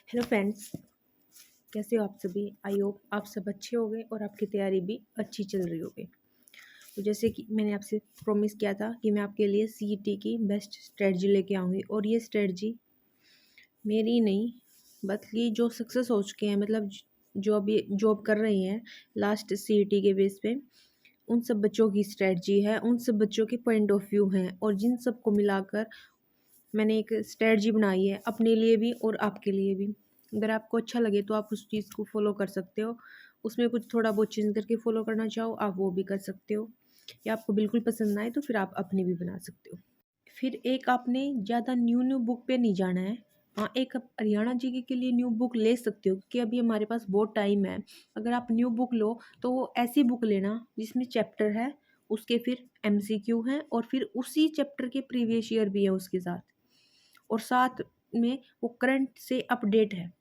Hello friends, कैसे हो आप सभी। आई होप आप सब अच्छे होंगे और आपकी तैयारी भी अच्छी चल रही होगी। तो जैसे कि मैंने आपसे प्रॉमिस किया था कि मैं आपके लिए सीईटी की बेस्ट स्ट्रेटजी लेके आऊँगी, और ये स्ट्रेटजी मेरी नहीं बल्कि जो सक्सेस हो चुके हैं, मतलब जो अभी जॉब कर रही हैं लास्ट सीईटी के बेस पे, उन सब बच्चों की स्ट्रेटजी है, उन सब बच्चों के पॉइंट ऑफ व्यू हैं, और जिन सबको मिलाकर मैंने एक स्ट्रेटजी बनाई है अपने लिए भी और आपके लिए भी। अगर आपको अच्छा लगे तो आप उस चीज़ को फॉलो कर सकते हो, उसमें कुछ थोड़ा बहुत चेंज करके फॉलो करना चाहो आप वो भी कर सकते हो, या आपको बिल्कुल पसंद ना आए तो फिर आप अपनी भी बना सकते हो। फिर एक आपने ज़्यादा न्यू न्यू बुक पे नहीं जाना है। हाँ, एक आप हरियाणा जीके के लिए न्यू बुक ले सकते हो क्योंकि अभी हमारे पास बहुत टाइम है। अगर आप न्यू बुक लो तो वो ऐसी बुक लेना जिसमें चैप्टर है, उसके फिर एमसीक्यू हैं, और फिर उसी चैप्टर के प्रीवियस ईयर भी है उसके साथ, और साथ में वो करंट से अपडेट है।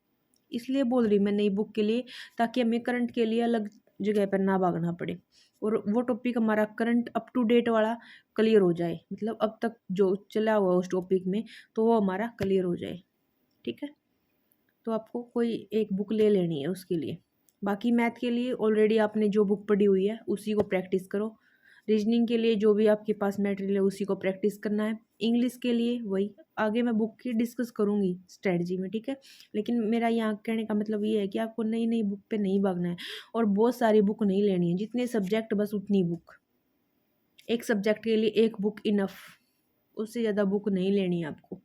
इसलिए बोल रही मैं नई बुक के लिए, ताकि हमें करंट के लिए अलग जगह पर ना भागना पड़े, और वो टॉपिक हमारा करंट अप टू डेट वाला क्लियर हो जाए, मतलब अब तक जो चला हुआ उस टॉपिक में तो वो हमारा क्लियर हो जाए। ठीक है, तो आपको कोई एक बुक ले लेनी है उसके लिए। बाकी मैथ के लिए ऑलरेडी आपने जो बुक पढ़ी हुई है उसी को प्रैक्टिस करो। रीजनिंग के लिए जो भी आपके पास मटेरियल है उसी को प्रैक्टिस करना है। इंग्लिश के लिए वही, आगे मैं बुक की डिस्कस करूँगी स्ट्रेटजी में, ठीक है। लेकिन मेरा यहाँ कहने का मतलब ये है कि आपको नई नई बुक पे नहीं भागना है, और बहुत सारी बुक नहीं लेनी है। जितने सब्जेक्ट बस उतनी बुक, एक सब्जेक्ट के लिए एक बुक इनफ, उससे ज़्यादा बुक नहीं लेनी है आपको।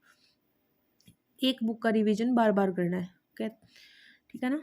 एक बुक का रिवीजन बार बार करना है, क्या ठीक है ना।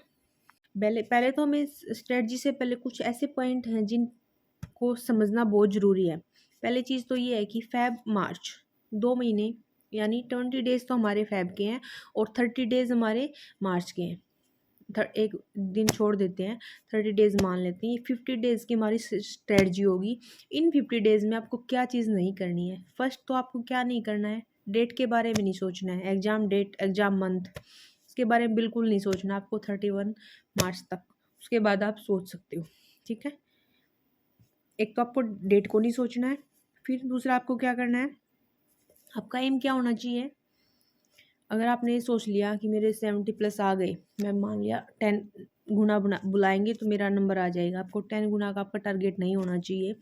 पहले पहले तो हमें स्ट्रेटजी से पहले कुछ ऐसे पॉइंट हैं जिनको समझना बहुत ज़रूरी है। पहली चीज़ तो ये है कि फैब मार्च 2 महीने, यानी 20 डेज तो हमारे फैब के हैं और 30 डेज हमारे मार्च के हैं। एक दिन छोड़ देते हैं, 30 डेज मान लेते हैं। ये 50 डेज की हमारी स्ट्रेटजी होगी। इन 50 डेज में आपको क्या चीज़ नहीं करनी है। फर्स्ट तो आपको क्या नहीं करना है, डेट के बारे में नहीं सोचना है, एग्ज़ाम डेट एग्ज़ाम मंथ इसके बारे में बिल्कुल नहीं सोचना आपको 31 मार्च तक। उसके बाद आप सोच सकते हो, ठीक है। एक तो आपको डेट को नहीं सोचना है। फिर दूसरा आपको क्या करना है, आपका एम क्या होना चाहिए। अगर आपने ये सोच लिया कि मेरे 70+ आ गए, मैं मान लिया 10 गुना बुलाएंगे तो मेरा नंबर आ जाएगा, आपको 10 गुना का आपका टारगेट नहीं होना चाहिए।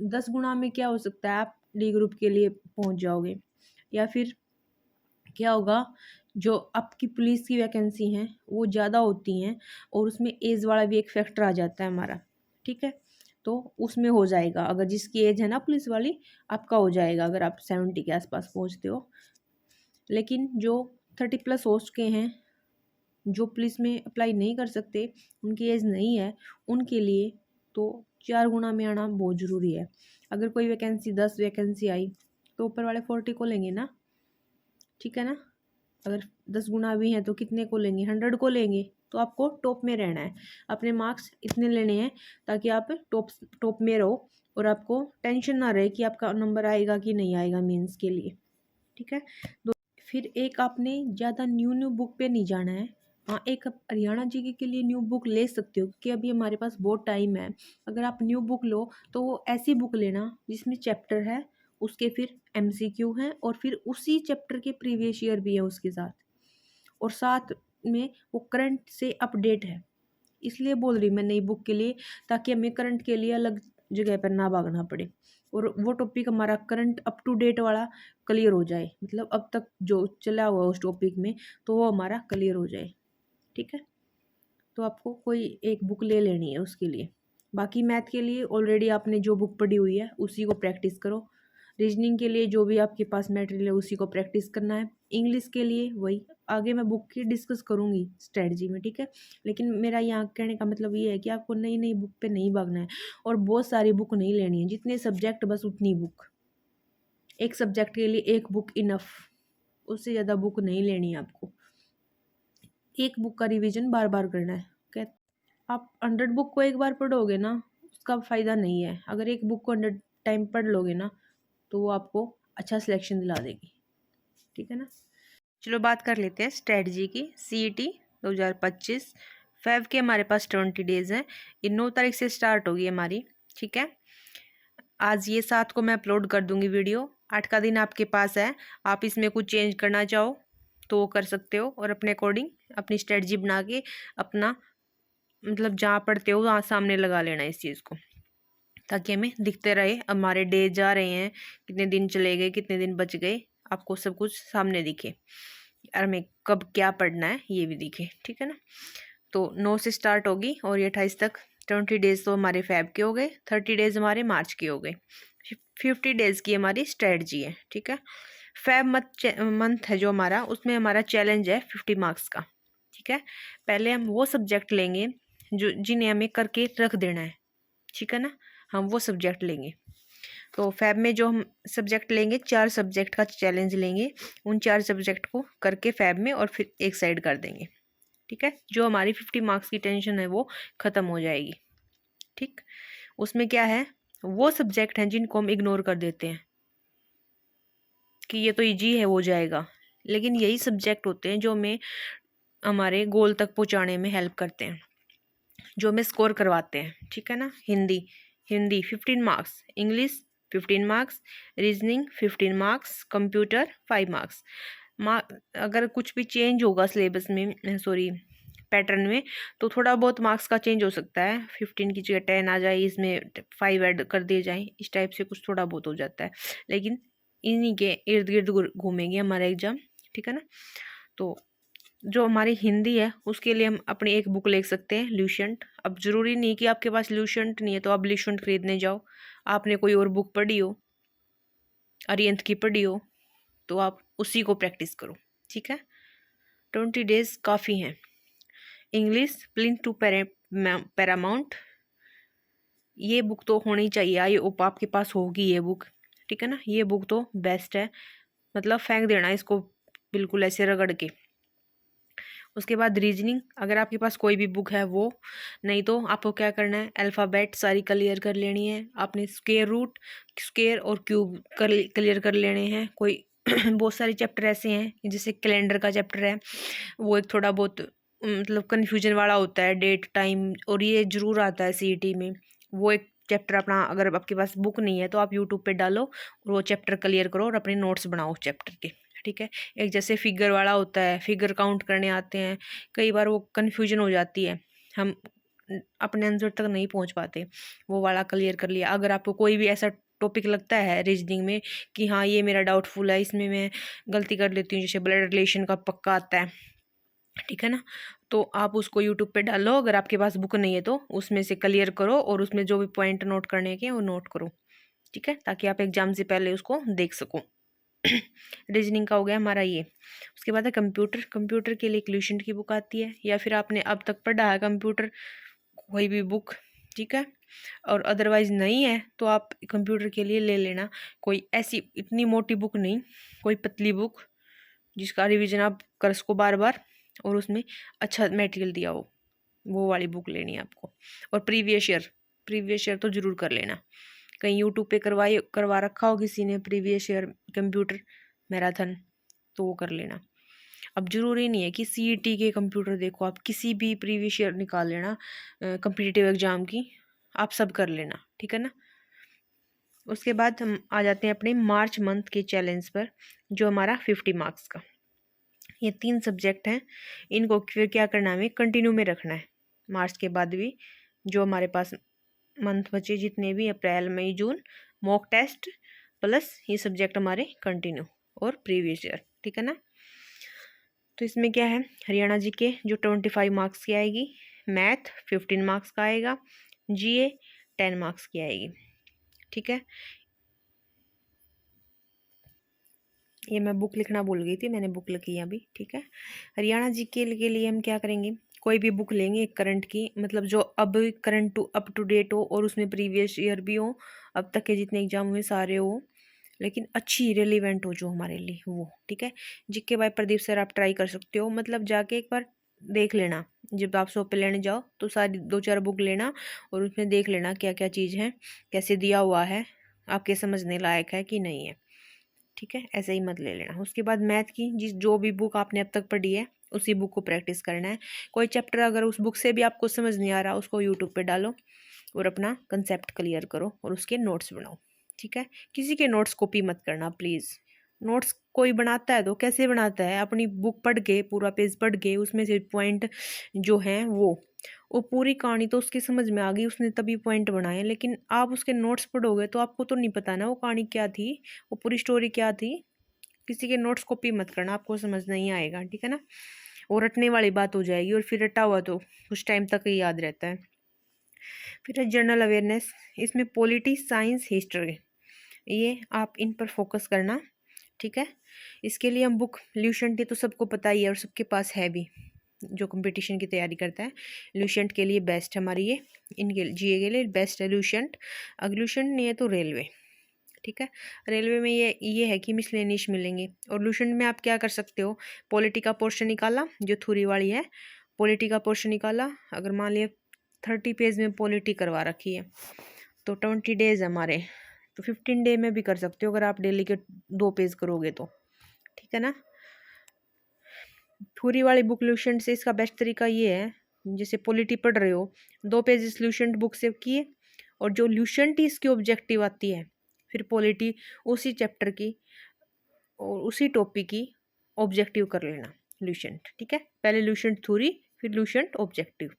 10 गुना में क्या हो सकता है, आप डी ग्रुप के लिए पहुंच जाओगे। या फिर क्या होगा, जो आपकी पुलिस की वैकेंसी हैं वो ज़्यादा होती हैं, और उसमें एज वाला भी एक फैक्टर आ जाता है हमारा, ठीक है। तो उसमें हो जाएगा, अगर जिसकी एज है ना पुलिस वाली, आपका हो जाएगा अगर आप 70 के आसपास पहुंचते हो। लेकिन जो 30+ हो चुके हैं, जो पुलिस में अप्लाई नहीं कर सकते, उनकी एज नहीं है, उनके लिए तो 4 गुना में आना बहुत ज़रूरी है। अगर कोई वैकेंसी 10 वैकेंसी आई तो ऊपर वाले 40 को लेंगे ना, ठीक है ना। अगर 10 गुना भी हैं तो कितने को लेंगे, 100 को लेंगे। तो आपको टॉप में रहना है, अपने मार्क्स इतने लेने हैं ताकि आप टॉप में रहो, और आपको टेंशन ना रहे कि आपका नंबर आएगा कि नहीं आएगा मेंस के लिए, ठीक है। फिर एक आपने ज़्यादा न्यू न्यू बुक पे नहीं जाना है। हाँ, एक आप हरियाणा जीके के लिए न्यू बुक ले सकते हो क्योंकि अभी हमारे पास बहुत टाइम है। अगर आप न्यू बुक लो तो वो ऐसी बुक लेना जिसमें चैप्टर है, उसके फिर एमसीक्यू हैं, और फिर उसी चैप्टर के प्रीवियस ईयर भी है उसके साथ, और साथ में वो करंट से अपडेट है। इसलिए बोल रही मैं नई बुक के लिए, ताकि हमें करंट के लिए अलग जगह पर ना भागना पड़े, और वो टॉपिक हमारा करंट अप टू डेट वाला क्लियर हो जाए, मतलब अब तक जो चला हुआ उस टॉपिक में तो वो हमारा क्लियर हो जाए, ठीक है। तो आपको कोई एक बुक ले लेनी है उसके लिए। बाकी मैथ के लिए ऑलरेडी आपने जो बुक पढ़ी हुई है उसी को प्रैक्टिस करो। रीजनिंग के लिए जो भी आपके पास मटेरियल है उसी को प्रैक्टिस करना है। इंग्लिश के लिए वही, आगे मैं बुक की डिस्कस करूँगी स्ट्रेटजी में, ठीक है। लेकिन मेरा यहाँ कहने का मतलब ये है कि आपको नई नई बुक पे नहीं भागना है, और बहुत सारी बुक नहीं लेनी है। जितने सब्जेक्ट बस उतनी बुक, एक सब्जेक्ट के लिए एक बुक इनफ, उससे ज़्यादा बुक नहीं लेनी है आपको। एक बुक का रिवीजन बार बार करना है, क्या आप 100 बुक को एक बार पढ़ोगे ना, उसका फ़ायदा नहीं है। अगर एक बुक को 100 टाइम पढ़ लोगे ना तो वो आपको अच्छा सिलेक्शन दिला देगी, ठीक है ना। चलो बात कर लेते हैं स्ट्रेटजी की। सीईटी 2025 फैब के हमारे पास 20 डेज हैं। ये 9 तारीख से स्टार्ट होगी हमारी, ठीक है। आज ये 7 को मैं अपलोड कर दूंगी वीडियो। 8 का दिन आपके पास है, आप इसमें कुछ चेंज करना चाहो तो वो कर सकते हो, और अपने अकॉर्डिंग अपनी स्ट्रेटजी बना के अपना मतलब जहाँ पढ़ते हो वहाँ सामने लगा लेना इस चीज़ को, ताकि हमें दिखते रहे हमारे डे जा रहे हैं, कितने दिन चले गए, कितने दिन बच गए, आपको सब कुछ सामने दिखे और हमें कब क्या पढ़ना है ये भी दिखे, ठीक है ना। तो 9 से स्टार्ट होगी और ये 28 तक। 20 डेज तो हमारे फैब के हो गए, 30 डेज हमारे मार्च के हो गए, 50 डेज की हमारी स्ट्रेटजी है, ठीक है। फैब मंथ है जो हमारा, उसमें हमारा चैलेंज है 50 मार्क्स का, ठीक है। पहले हम वो सब्जेक्ट लेंगे जो जिन्हें हमें करके रख देना है, ठीक है ना, हम वो सब्जेक्ट लेंगे। तो फैब में जो हम सब्जेक्ट लेंगे, 4 सब्जेक्ट का चैलेंज लेंगे, उन 4 सब्जेक्ट को करके फैब में और फिर एक साइड कर देंगे, ठीक है। जो हमारी 50 मार्क्स की टेंशन है वो ख़त्म हो जाएगी, ठीक। उसमें क्या है, वो सब्जेक्ट हैं जिनको हम इग्नोर कर देते हैं कि ये तो इजी है, हो जाएगा, लेकिन यही सब्जेक्ट होते हैं जो हमें हमारे गोल तक पहुंचाने में हेल्प करते हैं, जो हमें स्कोर करवाते हैं, ठीक है ना। Hindi 15 marks, English 15 marks, reasoning 15 marks, computer 5 marks. अगर कुछ भी चेंज होगा सिलेबस में, सॉरी पैटर्न में, तो थोड़ा बहुत मार्क्स का चेंज हो सकता है, 15 की जगह 10 आ जाए, इसमें 5 ऐड कर दिए जाए, इस टाइप से कुछ थोड़ा बहुत हो जाता है, लेकिन इन्हीं के इर्द गिर्द घूमेंगे हमारा एग्जाम, ठीक है ना। तो जो हमारी हिंदी है उसके लिए हम अपनी एक बुक ले सकते हैं, ल्यूशंट। अब जरूरी नहीं कि आपके पास ल्यूशंट नहीं है तो आप ल्यूशंट खरीदने जाओ, आपने कोई और बुक पढ़ी हो, अरियंत की पढ़ी हो, तो आप उसी को प्रैक्टिस करो, ठीक है। 20 डेज काफ़ी हैं। इंग्लिश प्लिंथ टू पैरामाउंट, ये बुक तो होनी चाहिए, आई होप आपके पास होगी ये बुक, ठीक है ना। ये बुक तो बेस्ट है, मतलब फेंक देना इसको बिल्कुल ऐसे रगड़ के। उसके बाद रीजनिंग, अगर आपके पास कोई भी बुक है वो, नहीं तो आपको क्या करना है, अल्फ़ाबेट सारी क्लियर कर लेनी है आपने, स्क्वायर रूट, स्क्वायर और क्यूब क्लियर कर लेने हैं। कोई बहुत सारे चैप्टर ऐसे हैं, जैसे कैलेंडर का चैप्टर है, वो एक थोड़ा बहुत मतलब कन्फ्यूजन वाला होता है, डेट टाइम, और ये जरूर आता है सीईटी में। वो एक चैप्टर अपना, अगर आपके पास बुक नहीं है तो आप यूट्यूब पे डालो और वो चैप्टर क्लियर करो और अपने नोट्स बनाओ चैप्टर के, ठीक है। एक जैसे फिगर वाला होता है, फिगर काउंट करने आते हैं, कई बार वो कन्फ्यूजन हो जाती है, हम अपने आंसर तक नहीं पहुंच पाते, वो वाला क्लियर कर लिया। अगर आपको कोई भी ऐसा टॉपिक लगता है रीजनिंग में कि हाँ ये मेरा डाउटफुल है, इसमें मैं गलती कर लेती हूँ, जैसे ब्लड रिलेशन का पक्का आता है, ठीक है ना, तो आप उसको यूट्यूब पे डालो, अगर आपके पास बुक नहीं है तो उसमें से क्लियर करो और उसमें जो भी पॉइंट नोट करने के वो नोट करो, ठीक है, ताकि आप एग्जाम से पहले उसको देख सको। रीजनिंग का हो गया हमारा ये। उसके बाद है कंप्यूटर। कंप्यूटर के लिए एक ल्यूशंट की बुक आती है, या फिर आपने अब तक पढ़ा है कंप्यूटर कोई भी बुक, ठीक है, और अदरवाइज नहीं है तो आप कंप्यूटर के लिए ले लेना कोई ऐसी इतनी मोटी बुक नहीं, कोई पतली बुक जिसका रिवीजन आप कर सको बार बार और उसमें अच्छा मटेरियल दिया हो, वो वाली बुक लेनी है आपको। और प्रीवियस ईयर तो ज़रूर कर लेना, कहीं यूट्यूब पे करवा रखा हो किसी ने प्रीवियस ईयर कंप्यूटर मैराथन, तो वो कर लेना। अब जरूरी नहीं है कि सीईटी के कंप्यूटर देखो, आप किसी भी प्रीवियस ईयर निकाल लेना कम्पिटिटिव एग्जाम की, आप सब कर लेना, ठीक है ना। उसके बाद हम आ जाते हैं अपने मार्च मंथ के चैलेंज पर, जो हमारा 50 मार्क्स का। ये 3 सब्जेक्ट हैं, इनको फिर क्या करना है, हमें कंटिन्यू में रखना है मार्च के बाद भी, जो हमारे पास मंथ बचे जितने भी, अप्रैल मई जून, मॉक टेस्ट प्लस ये सब्जेक्ट हमारे कंटिन्यू और प्रीवियस ईयर, ठीक है ना। तो इसमें क्या है, हरियाणा जीके जो 25 मार्क्स की आएगी, मैथ 15 मार्क्स का आएगा, जीए 10 मार्क्स की आएगी, ठीक है। ये मैं बुक लिखना भूल गई थी, मैंने बुक लिखी है अभी, ठीक है। हरियाणा जीके के लिए हम क्या करेंगे, कोई भी बुक लेंगे एक करंट की, मतलब जो अब current to up to date हो और उसमें प्रीवियस ईयर भी हो, अब तक के जितने एग्जाम हुए सारे हो, लेकिन अच्छी रिलेवेंट हो जो हमारे लिए, वो ठीक है। जीके बाय प्रदीप सर आप ट्राई कर सकते हो, मतलब जाके एक बार देख लेना, जब आप शॉप पे लेने जाओ तो सारी 2-4 बुक लेना और उसमें देख लेना क्या क्या चीज़ है, कैसे दिया हुआ है, आपके समझने लायक है कि नहीं है, ठीक है, ऐसे ही मत ले लेना। उसके बाद मैथ की जो भी बुक आपने अब तक पढ़ी है उसी बुक को प्रैक्टिस करना है। कोई चैप्टर अगर उस बुक से भी आपको समझ नहीं आ रहा, उसको यूट्यूब पे डालो और अपना कंसेप्ट क्लियर करो और उसके नोट्स बनाओ, ठीक है। किसी के नोट्स कॉपी मत करना प्लीज़, नोट्स कोई बनाता है तो कैसे बनाता है, अपनी बुक पढ़ के, पूरा पेज पढ़ के, उसमें से पॉइंट जो हैं वो पूरी कहानी तो उसकी समझ में आ गई, उसने तभी पॉइंट बनाए। लेकिन आप उसके नोट्स पढ़ोगे तो आपको तो नहीं पता ना वो कहानी क्या थी, वो पूरी स्टोरी क्या थी। किसी के नोट्स कॉपी मत करना, आपको समझ नहीं आएगा, ठीक है ना। वो रटने वाली बात हो जाएगी, और फिर रटा हुआ तो कुछ टाइम तक ही याद रहता है। फिर है जनरल अवेयरनेस, इसमें पॉलिटी, साइंस, हिस्ट्री, ये आप इन पर फोकस करना, ठीक है। इसके लिए हम बुक ल्यूशेंट तो सबको पता ही है और सबके पास है भी, जो कंपटीशन की तैयारी करता है। ल्यूशेंट के लिए बेस्ट हमारी ये, इनके जीए के लिए बेस्ट है ल्यूशेंट। अगर ल्यूशेंट नहीं है तो रेलवे, ठीक है। रेलवे में ये है कि मिसलेनियस मिलेंगे। और ल्यूशेंट में आप क्या कर सकते हो, पॉलिटी का पोर्शन निकाला, जो थ्योरी वाली है, पॉलिटी का पोर्शन निकाला। अगर मान लिया 30 पेज में पॉलिटी करवा रखी है तो 20 डेज हमारे, तो 15 डे में भी कर सकते हो अगर आप डेली के 2 पेज करोगे तो, ठीक है ना। थ्योरी वाली बुक ल्यूशेंट से इसका बेस्ट तरीका ये है, जैसे पॉलिटी पढ़ रहे हो, 2 पेज ल्यूशेंट बुक से किए, और जो ल्यूशेंट इसकी ऑब्जेक्टिव आती है, फिर पॉलिटी उसी चैप्टर की और उसी टॉपिक की ऑब्जेक्टिव कर लेना ल्यूशेंट, ठीक है। पहले ल्यूशेंट थ्योरी, फिर ल्यूशेंट ऑब्जेक्टिव,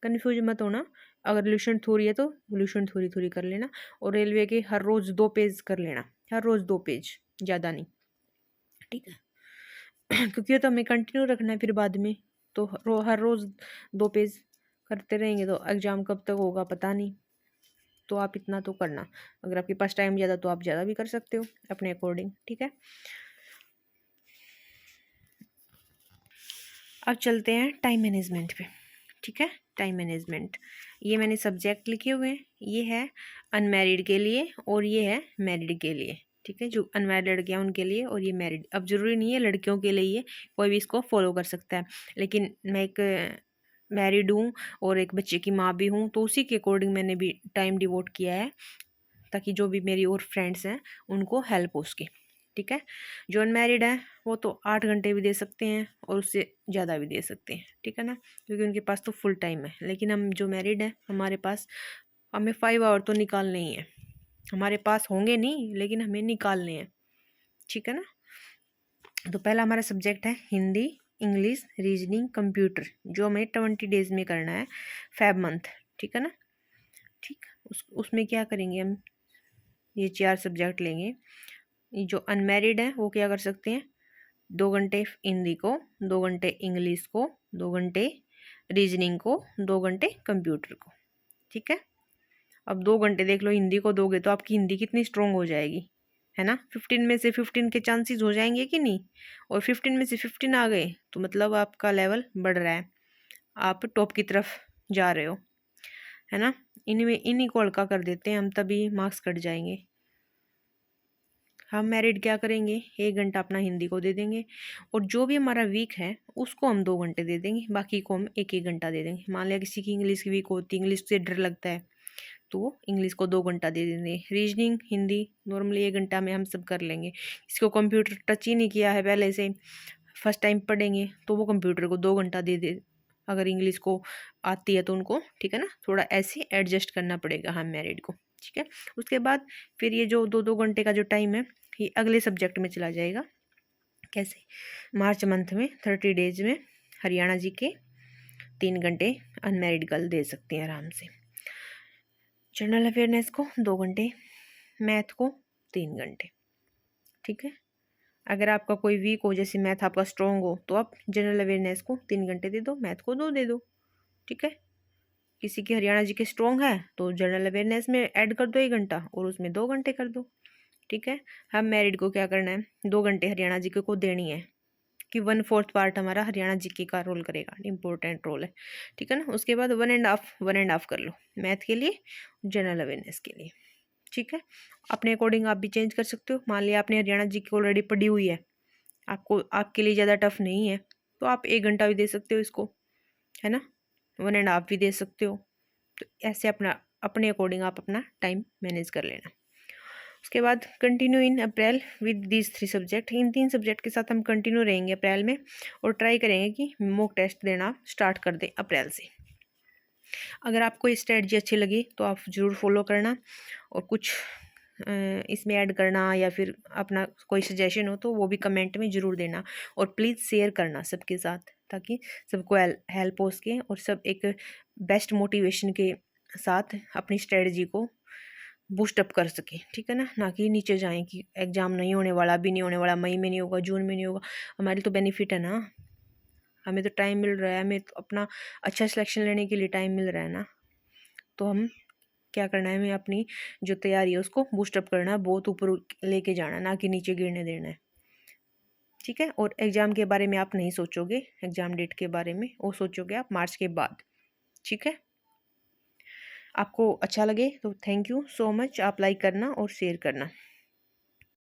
कन्फ्यूज मत होना। अगर ल्यूशेंट थ्योरी है तो ल्यूशेंट थ्योरी थ्योरी कर लेना, और रेलवे के हर रोज़ 2 पेज कर लेना, हर रोज़ 2 पेज, ज़्यादा नहीं, ठीक है। क्योंकि ये तो हमें कंटिन्यू रखना है फिर बाद में, तो हर रोज़ 2 पेज करते रहेंगे तो एग्ज़ाम कब तक होगा पता नहीं। तो आप इतना तो करना, अगर आपके पास टाइम ज़्यादा तो आप ज़्यादा भी कर सकते हो अपने अकॉर्डिंग, ठीक है। अब चलते हैं टाइम मैनेजमेंट पे, ठीक है। टाइम मैनेजमेंट, ये मैंने सब्जेक्ट लिखे हुए हैं, ये है अनमैरिड के लिए और ये है मैरिड के लिए, ठीक है। जो अनमैरिड लड़कियां उनके लिए, और ये मैरिड। अब ज़रूरी नहीं है लड़कियों के लिए, ये कोई भी इसको फॉलो कर सकता है, लेकिन मैं एक मैरिड हूँ और एक बच्चे की माँ भी हूँ, तो उसी के अकॉर्डिंग मैंने भी टाइम डिवोट किया है, ताकि जो भी मेरी और फ्रेंड्स हैं उनको हेल्प हो उसकी, ठीक है। जो अनमैरिड है वो तो 8 घंटे भी दे सकते हैं और उससे ज़्यादा भी दे सकते हैं, ठीक है ना, क्योंकि उनके पास तो फुल टाइम है। लेकिन हम जो मैरिड हैं, हमारे पास, हमें 5 आवर तो निकालने ही है, हमारे पास होंगे नहीं लेकिन हमें निकालने हैं, ठीक है ना। तो पहला हमारा सब्जेक्ट है हिंदी, इंग्लिश, रीजनिंग, कंप्यूटर, जो हमें 20 डेज में करना है, फैब मंथ, ठीक है ना। ठीक, उसमें क्या करेंगे हम, ये 4 सब्जेक्ट लेंगे। जो अनमैरिड है वो क्या कर सकते हैं, 2 घंटे हिंदी को, 2 घंटे इंग्लिश को, 2 घंटे रीजनिंग को, 2 घंटे कंप्यूटर को, ठीक है। अब 2 घंटे देख लो, हिंदी को दोगे तो आपकी हिंदी कितनी स्ट्रोंग हो जाएगी, है ना। 15 में से 15 के चांसेस हो जाएंगे कि नहीं, और 15 में से 15 आ गए तो मतलब आपका लेवल बढ़ रहा है, आप टॉप की तरफ जा रहे हो, है ना। इन्हीं को हल्का कर देते हैं हम, तभी मार्क्स कट जाएंगे। हम मैरिड क्या करेंगे, 1 घंटा अपना हिंदी को दे देंगे, और जो भी हमारा वीक है उसको हम 2 घंटे दे देंगे, बाकी को हम 1 घंटा दे देंगे। मान लिया किसी की इंग्लिश की वीक होती है, इंग्लिश से डर लगता है, तो वो इंग्लिश को 2 घंटा दे देंगे। रीजनिंग, हिंदी नॉर्मली 1 घंटा में हम सब कर लेंगे। इसको कंप्यूटर टच ही नहीं किया है पहले से, फर्स्ट टाइम पढ़ेंगे तो वो कंप्यूटर को 2 घंटा दे दे, अगर इंग्लिश को आती है तो उनको, ठीक है ना, थोड़ा ऐसे एडजस्ट करना पड़ेगा हम मैरिड को, ठीक है। उसके बाद फिर ये जो 2-2 घंटे का जो टाइम है, ये अगले सब्जेक्ट में चला जाएगा। कैसे, मार्च मंथ में 30 डेज में हरियाणा जी के 3 घंटे अनमैरिड गर्ल दे सकती हैं आराम से। जनरल अवेयरनेस को 2 घंटे, मैथ को 3 घंटे, ठीक है। अगर आपका कोई वीक हो, जैसे मैथ आपका स्ट्रॉन्ग हो, तो आप जनरल अवेयरनेस को 3 घंटे दे दो, मैथ को 2 दे दो, ठीक है। किसी की हरियाणा जी के स्ट्रॉन्ग है तो जनरल अवेयरनेस में ऐड कर दो 1 घंटा, और उसमें 2 घंटे कर दो, ठीक है। हम मैरिड को क्या करना है, 2 घंटे हरियाणा जी के को देनी है, कि 1/4 पार्ट हमारा हरियाणा जीके का रोल करेगा, इंपॉर्टेंट रोल है, ठीक है ना। उसके बाद 1.5 कर लो मैथ के लिए, जनरल अवेयरनेस के लिए, ठीक है। अपने अकॉर्डिंग आप भी चेंज कर सकते हो। मान लिया आपने हरियाणा जीके ऑलरेडी पढ़ी हुई है, आपको आपके लिए ज़्यादा टफ नहीं है, तो आप 1 घंटा भी दे सकते हो इसको, है ना, 1.5 भी दे सकते हो। तो ऐसे अपना अपने अकॉर्डिंग आप अपना टाइम मैनेज कर लेना। उसके बाद continue in April with these 3 subject, in 3 subject के साथ हम कंटिन्यू रहेंगे अप्रैल में, और ट्राई करेंगे कि मॉक टेस्ट देना स्टार्ट कर दें अप्रैल से। अगर आपको ये स्ट्रेटजी अच्छी लगी तो आप ज़रूर फॉलो करना, और कुछ इसमें ऐड करना या फिर अपना कोई सजेशन हो तो वो भी कमेंट में ज़रूर देना, और प्लीज़ शेयर करना सबके साथ, ताकि सबको हेल्प हो सके और सब एक बेस्ट मोटिवेशन के साथ अपनी स्ट्रेटजी को बूस्ट अप कर सके। ठीक है ना, ना कि नीचे जाएं कि एग्ज़ाम नहीं होने वाला, अभी नहीं होने वाला, मई में नहीं होगा, जून में नहीं होगा। हमारी तो बेनिफिट है ना, हमें तो टाइम मिल रहा है, हमें तो अपना अच्छा सिलेक्शन लेने के लिए टाइम मिल रहा है ना। तो हम क्या करना है, हमें अपनी जो तैयारी है उसको बूस्टअप करना है, बहुत ऊपर लेके जाना है, ना कि नीचे गिरने देना है। ठीक है, और एग्ज़ाम के बारे में आप नहीं सोचोगे, एग्ज़ाम डेट के बारे में वो सोचोगे आप मार्च के बाद। ठीक है, आपको अच्छा लगे तो थैंक यू सो मच, आप लाइक करना और शेयर करना।